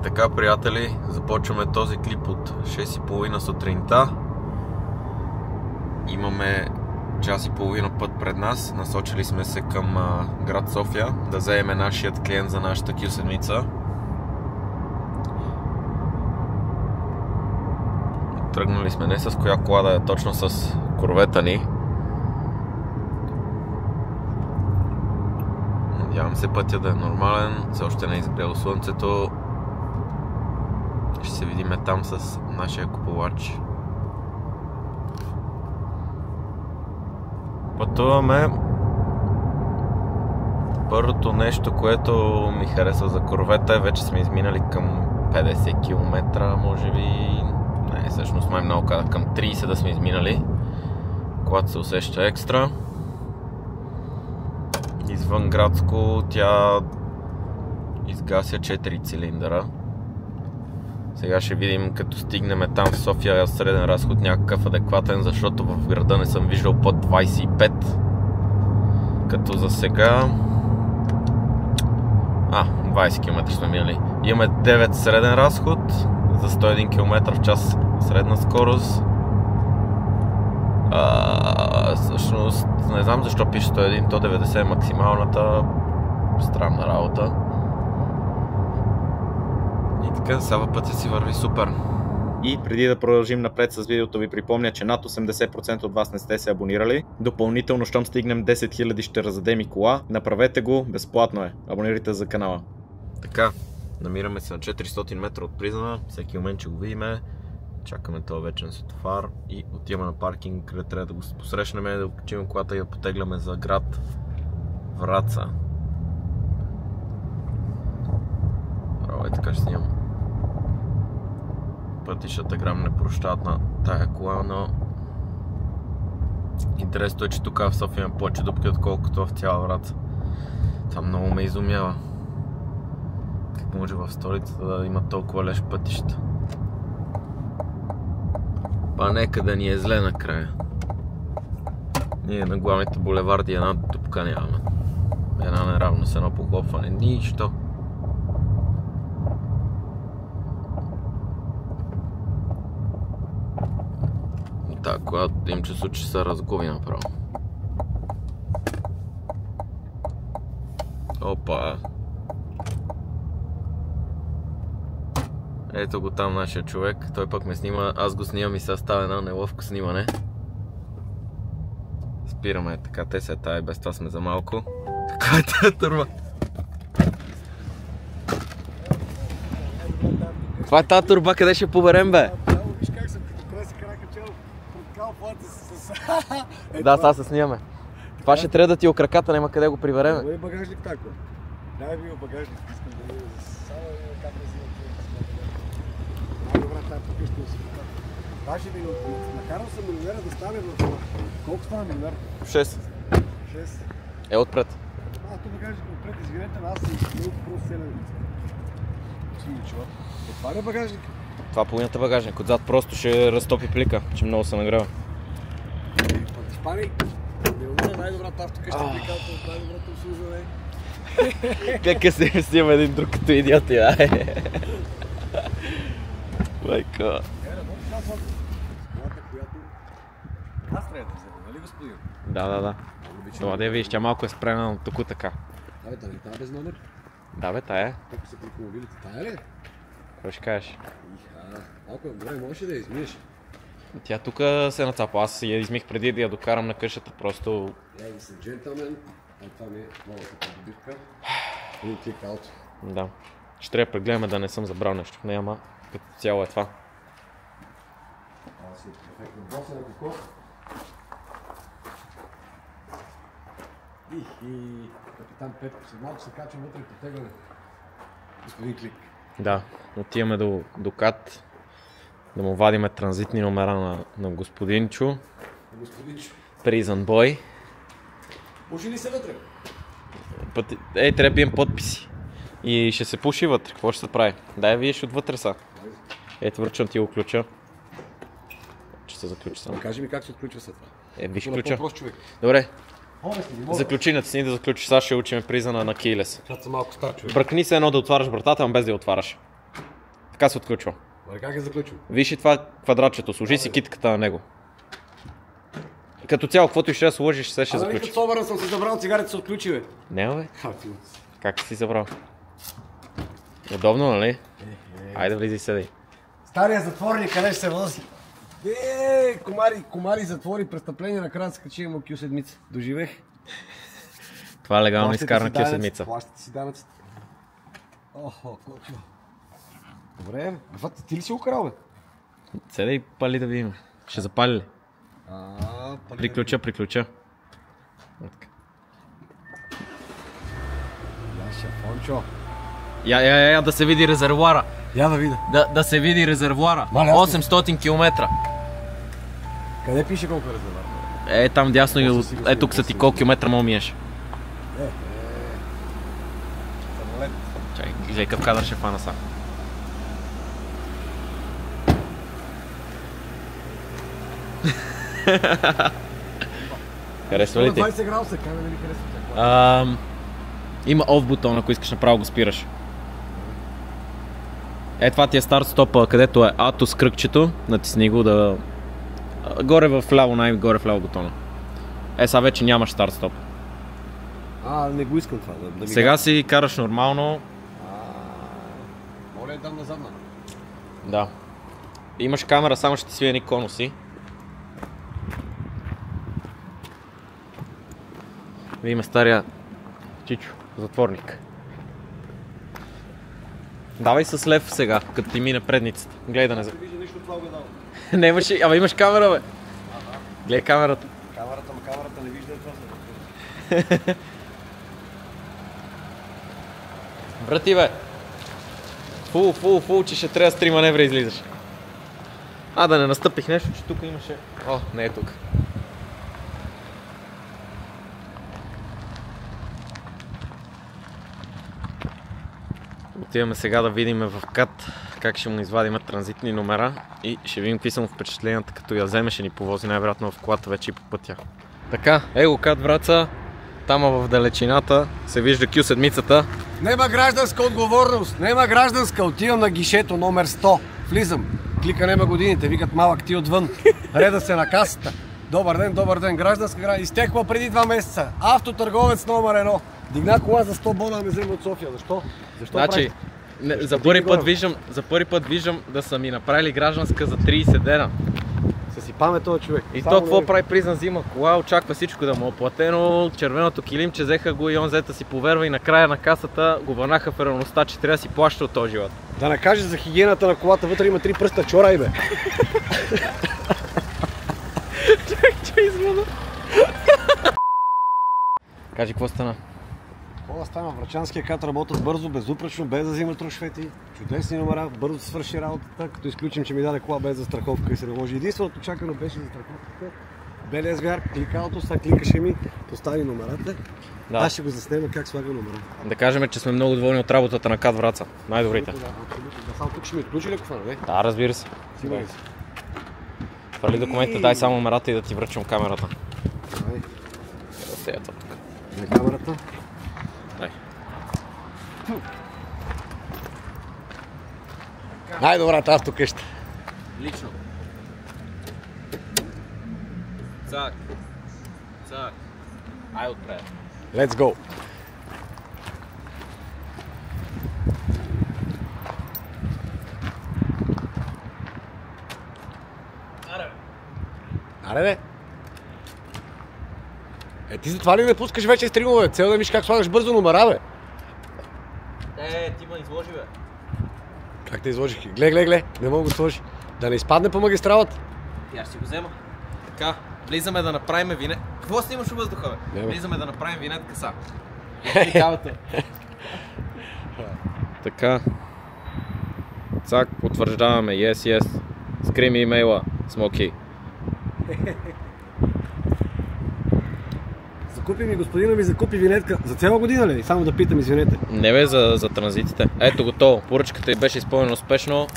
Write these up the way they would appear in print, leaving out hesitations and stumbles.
Така, приятели, започваме този клип от 6:30 сутринта. Имаме час и половина път пред нас. Насочили сме се към град София да вземем нашият клиент за нашата Q7. Тръгнали сме не с коя кола да е, точно с корвета ни. Надявам се пътя да е нормален, все още не е изгрело слънцето. Ще се видиме там с нашия купувач. Пътуваме. Първото нещо, което ми харесва за корвета е, вече сме изминали към 50 км, може би. Не, всъщност май много казах, към 30 да сме изминали. Когато се усеща екстра. Извън градско тя изгася 4 цилиндъра. Сега ще видим, като стигнем там в София, среден разход някакъв адекватен, защото в града не съм виждал под 25. Като за сега 20 км сме минали. Имаме 9 среден разход за 101 км в час средна скорост. Всъщност не знам защо пише 101, то 90 е максималната. Странна работа. И така, сега пътя си върви супер. И преди да продължим напред с видеото, ви припомня, че над 80% от вас не сте се абонирали. Допълнително, щом стигнем 10 000 ще раздадем и кола. Направете го, безплатно е. Абонирайте за канала. Така, намираме се на 400 метра от призана. Всеки момент ще го видиме. Чакаме този вечен светофар и отиваме на паркинг, къде трябва да го посрещнем, да качим колата и да потегляме за град Враца. Право е, така ще снимам. Пътищата грам не прощават на тая кола, но интересното е, че тук в София има повече дупки, отколкото в цяла Враца. Това много ме изумява. Как може в столицата да има толкова леш пътища? Па нека да ни е зле накрая. Ние на главните булеварди една дупка нямаме. Една неравност, едно похлопване, нищо. Так, когато им чувство, че се разгуби направо. Опа! Ето го там нашия човек, той пък ме снима, аз го снимам и сега става едно неловко снимане. Спираме така, те се тая, без това сме за малко. Каква е тая турба? Каква е тая турба, къде ще поберем, бе? Виж как съм като преси кракачел под калфата с... Да, сега се снимаме. Това ще трябва да ти е краката, няма къде го приберем. Дай багажник тако. Дай ми багажник, искам да видя. Само как да си най-добра тази тук ще си. Даже да накарал съм милионера да стане в това. Колко стана милионер? 6. 6. Е, отпред. Тук багажник отпред, извинете, аз съм много просто селен. Отваря багажник. Това половината багажник, отзад просто ще разтопи плика, че много се нагрява. Пани, милионера най-добрата автокъща пликалта от най-доброто обслужване. Как се снимам един друг като идиоти, бе? Майка. Аз трябва да взема, нали господин? Да. Това да я видиш, тя малко е спрена тук така. Абе, да не тая без номер? Да бе, тая е. Тук са приколовилите. Тая ли? Какво ще кажеш? Малко е добре, можеш ли да я измиеш? Тя тук се нацапа, аз я измих преди да я докарам на къщата, просто... Ей, съм джентълмен, това ми е новата придобивка. Един клик аут. Да. Ще трябва да прегледаме да не съм забрал нещо в нея, ама като цяло е това. Това си е перфектно. Боса на какво? Капитан Петко, след малко се качвам вътре и потегляме. Господин Клик. Да, отиваме до КАТ, да му вадиме транзитни номера на господинчо. Господинчо. Prison Boy. Пуши ли се вътре? Ей, трябва да бием подписи. И ще се пуши вътре. Какво ще се прави? Дай видиш отвътре са. Ето, връчвам ти го ключа. Ще се заключи само. Кажи ми как се отключва след това. Виж ключа. Човек. Добре. Заключи, натисни да заключиш. Сега ще учим призана на Keyless. Когато съм малко стар човек. Бръкни се едно да отваряш вратата, ама без да я отваряш. Така се отключва. Как е заключил? Виж и това квадратчето, сложи си китката на него. Като цяло, каквото и ще да сложиш, ще се заключи. Като собърна съм си забрал цигарите, се отключи, бе. Не, бе. Как си забрал? Удобно, нали? Айде влизай седай. Стария затворник, къде ще се вози? Комари затвори, престъпление, накрая се качи му Q7. Доживех. Това е легално изкарана Q7. Плащате си данъците. Охо, кочо. Добре, ти ли си украл, бе? Седай, пали да видим. Ще запали ли? Приключа. Шафончо. Я да се види резервуара. Я да видя. Да се види резервуара. 800 км. Къде пише колко е резервуар? Там дясно, тук са ти колко километра мога миеш. Самолет. Чакай, гледай какъв кадър ще фана сам. Харесва ли ти? 20 градуса, как да не ви харесва? Има off бутон, ако искаш направо го спираш. Това ти е старт стопа, където е ато с кръгчето. Натисни го да... Горе в ляво, най-горе в ляво бутона. Сега вече нямаш старт стоп. Не го искам това. Да сега си караш нормално. Моля, дам назад. Да. Имаш камера, само ще ти свия едни конуси. Видиме стария Чичо, затворник. Давай с лев сега, като ти мине предницата. Гледай да не за... Не вижда нищо от това огледало. Не имаш, ама имаш камера, бе. Гледай камерата. Камерата не вижда това. Брати, бе. Фу, че ще трябва с 3 маневра излизаш. Да не настъпих нещо, че тук имаше... Не е тук. Отиваме сега да видим в КАТ как ще му извадим транзитни номера и ще видим какви са му впечатленията, като я вземе, ще ни повози най-вероятно в колата вече и по пътя. Така, КАТ Враца, там в далечината се вижда Q7-цата. Нема гражданска отговорност, нема гражданска, отивам на гишето номер 100, влизам, клика нема годините, викат малък ти отвън, реда се на касата. Добър ден, гражданска, изтекла преди 2 месеца, автотърговец номер 1. Дигна кола за 100 бона да ме вземе от София. Защо? Значи, за първи път виждам да са ми направили гражданска за 30 дена. Са си памет този човек. И то какво прави призна, взима кола, очаква всичко да му е платено, червеното килимче, взеха го и он взета си поверва и накрая на касата го върнаха в реалността, че трябва да си плаща от този живот. Да не кажеш за хигиената на колата, вътре има 3 пръста, чорай, бе. Чакай, извъна. Кажи, какво стана? Какво стана? Врачанския КАТ работят бързо, безупречно, без да взимат рушвети. Чудесни номера, бързо се свърши работата, като изключим, че ми даде кола без застраховка и се не може. Единственото чакано беше застраховката. Белия звяр, кликалото, сега кликаше ми, постави номерата. Да. Аз ще го заснема как слага номера. Да кажем, че сме много доволни от работата на КАТ Враца. Най-добрите. Да, само тук ще ми отключи ли кофа, не? Да, разбира се. Сигурен си. Фърли документите, дай само номерата и да ти връчвам камерата. Дай. Ето тук. На камерата. Дай. Най-добрата автокъща. Лично. Цак. Ай отпред. Let's go. Аре, бе. Ти затова ли не пускаш вече стримове? Цел да виж как слагаш бързо номера, бе. Ти ме изложи, бе. Как те изложих? Гле, не мога да сложи. Да не изпадне по магистралата. Я ще си го взема. Така, влизаме да направим винет. Какво снимаш във въздуха, бе? Влизаме да направим винетка са. Така. Цак, потвърждаваме. Yes. Скрим имейла. Смоки. Закупи ми, господина ми закупи винетка. За цяла година ли? Само да питам, извинете. Не бе, за транзитите. Ето готово. Поръчката й беше изпълнена успешно.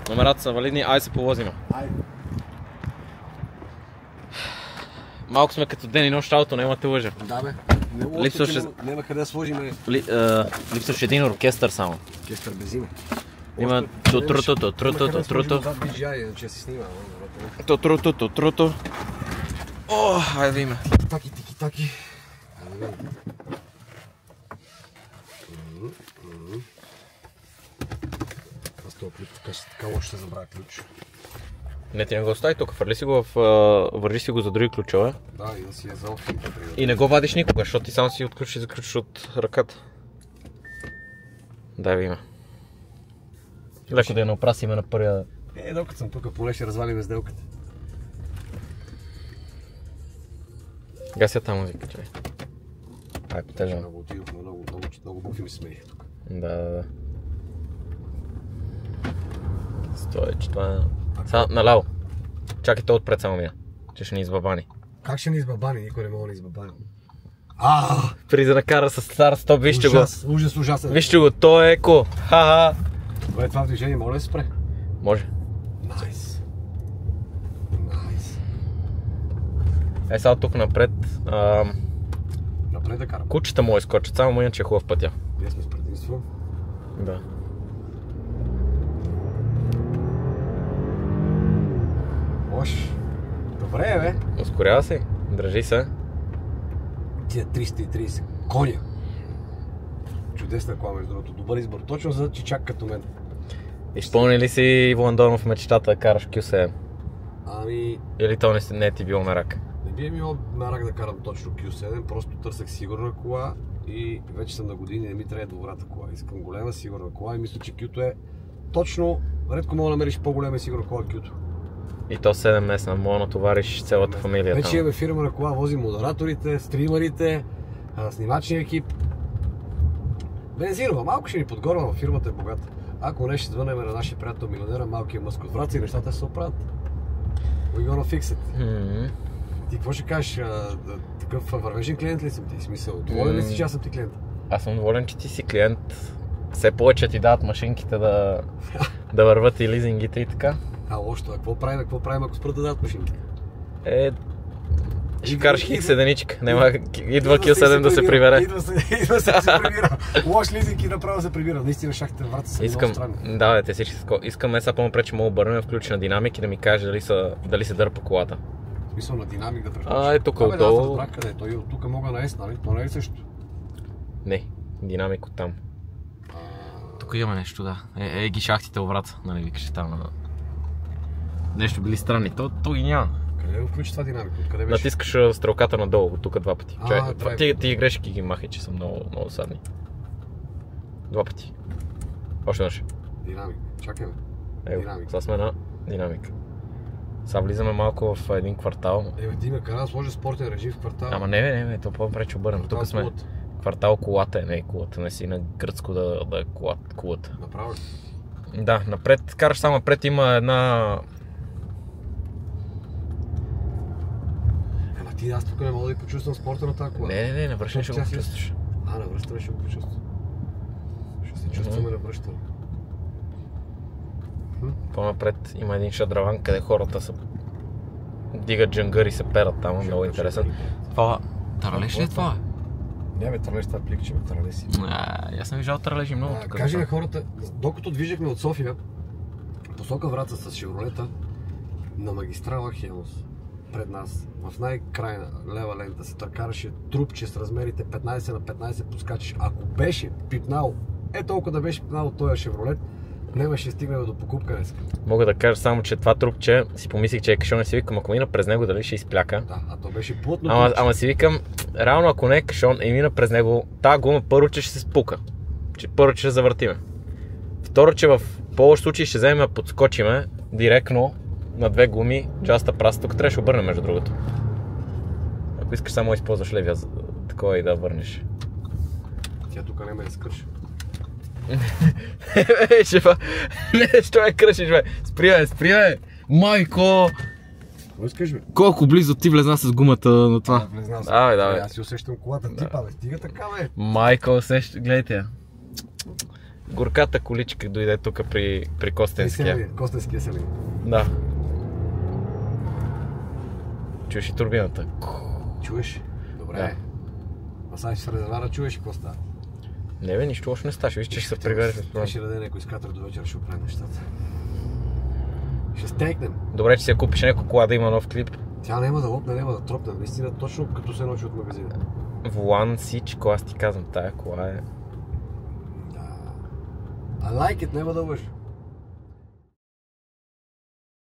Номерата са валидни. Ай се повозиме. Малко сме като ден и нощ ауто, няма те лъжа. Да, бе. Липсваше... Няма къде да сложим. Липсваше един оркестър само. Оркестър без име. Има тутруто. Че си снима. Тутруто. О, хайде да има. Тики-таки. Аз това ключ, така лошо ще забравя ключ. Не, ти не го остави тук, вържи си го за други ключове. Да, и да си е за филтър. И не го вадиш никога, защото ти само си отключиш и заключиш от ръката. Дай ви има. Леко да я напрасиме на първия... Докато съм тук, поне ще развалим сделката. Гася тази музика, чай. Ай, потежа. Много отидохме, много букви ми смееха тук. Да. Стой, че това е... Сега, наляво. Чакай то отпред само мия, че ще ни избабани. Как ще ни избабани? Никой не мога да ни избабани. Преди да накара с стар стоп, вижте го. Ужас, ужасен. Вижте го, то е еко. Ха-ха. Добре, това движение може да се спре? Може. Найс. Е, сега тук напред. Напред да карам. Кучета му изкочат, само иначе е хубав пътя. Ние сме с предимство. Да. Лош. Добре, бе. Ускорява се, държи се. Тия 330 коня. Чудесна кола, между другото. Добър избор. Точно за чичак като мен. Изпълни ли си Иво Андонов мечтата да караш Q7? Ами... Или то не ти било мерак? Не би ми мерак да карам точно Q7, просто търсех сигурна кола и вече съм на години, не ми трябва добрата кола. Искам голема сигурна кола и мисля, че Q-то е точно... Редко мога да намериш по-голема и сигурна кола Q-то. И то 7 месеца, мога да натовариш цялата фамилия вече там. имаме фирма на кола, возим модераторите, стримерите, снимачния екип. Бензинова, малко ще ни подгорва, фирмата е богата. Ако не, ще звънем на нашия приятел милионера, малкия Мъск от Враца и нещата се оправят. We gonna fix it. Ти какво ще кажеш? Такъв вървежен клиент ли съм ти? Смисъл, доволен ли си, че аз съм ти клиент? Аз съм доволен, че ти си клиент. Все повече ти дават машинките да върват и лизингите и така. Лошо, какво правим, ако спрат да дадат машинките? Ще караш X7-ничка, идва Q7 да се прибере. Идва се прибира. Лош лизинг и направо се прибира. Наистина шахтите Враца са много странни. Да, те всички са. Искам сега по-напред, че мога обърнем, включи на динамик и да ми каже дали се дърпа колата. В смисъл на динамик да прехвърши? Тук отдолу. Той от тук мога на S, нали? То не е също? Не, динамик оттам. Тук има нещо, да. Ги шахтите във Враца, нали викаш там. Нещо били странни, то ги няма. Къде го включи това динамик? Откъде беше? Натискаш стрелката надолу, от тук 2 пъти. Ти грешки ги махай, че са много садни. 2 пъти. Още веднъж. Динамик. Чакай, динамик. Сега сме на динамик. Сега влизаме малко в един квартал. Ти ме кара да сложи спортен режим в квартал. Ама не, то по-напред обърнем. Тук сме квартал колата, не е колата, не си на гръцко да е колата. Направо ли? Да, напред, караш само напред, има една... Аз тук не мога да и почувствам спорта на тази кола. Не, на връщане ще го почувстваш. На връщане ще го почувствам. Ще се чувстваме на връщане. По-напред има един шадраван, къде хората се дигат джангър и се перат там, много интересен. Това... Таралеж ли е това? Не бе, Таралеж това пликче, Таралеж си. Аз съм виждал Таралежи много тук. Кажи на хората, докато движехме от София, посока Враца с Шевролета, на магистрала Хемус, пред нас, в най-крайна лева лента се търкараше трупче с размерите 15 на 15 подскачаш. Ако беше пипнал, толкова да беше пипнал от този Шевролет, нямаше стигнал до покупка днес. Мога да кажа само, че това трупче си помислих, че е кашон и си викам, ако мина през него, дали ще изпляка. Да, а то беше плътно. Ама си викам, реално ако не е кашон и мина през него, тази гума първо, че ще се спука. Първо, че ще завъртиме. Второ, че в по-лош случай ще вземем подскочиме директно на 2 гуми, джаста праста. Тук трябваше обърне между другото. Ако искаш само използваш левия такова и да върнеш. Тя тук не ме изкърши. Що ме кръшиш, бе? Спри, майко! Какво искаш, бе? Колко близо ти влезна с гумата на това? Влезна съм. Аз си усещам колата типа, бе. Стига така, бе. Майко, гледайте я. Горката количка дойде тук при Костенския. Костенския селин. Да. Чуеш и турбината? Чуеш? Добре. Да. А сега в резервара чуеш какво става? Не бе, нищо още не сташ, виж, че ще се прибереш от това. Ще даде някой скатър до вечера, ще оправи нещата. Ще стекнем. Добре, че си я купиш някой кола да има нов клип. Тя няма да лопне, няма да тропне, наистина точно като се научи от магазина. Волан, всичко, аз ти казвам, тая кола е... Да. I like it, няма да лъжа.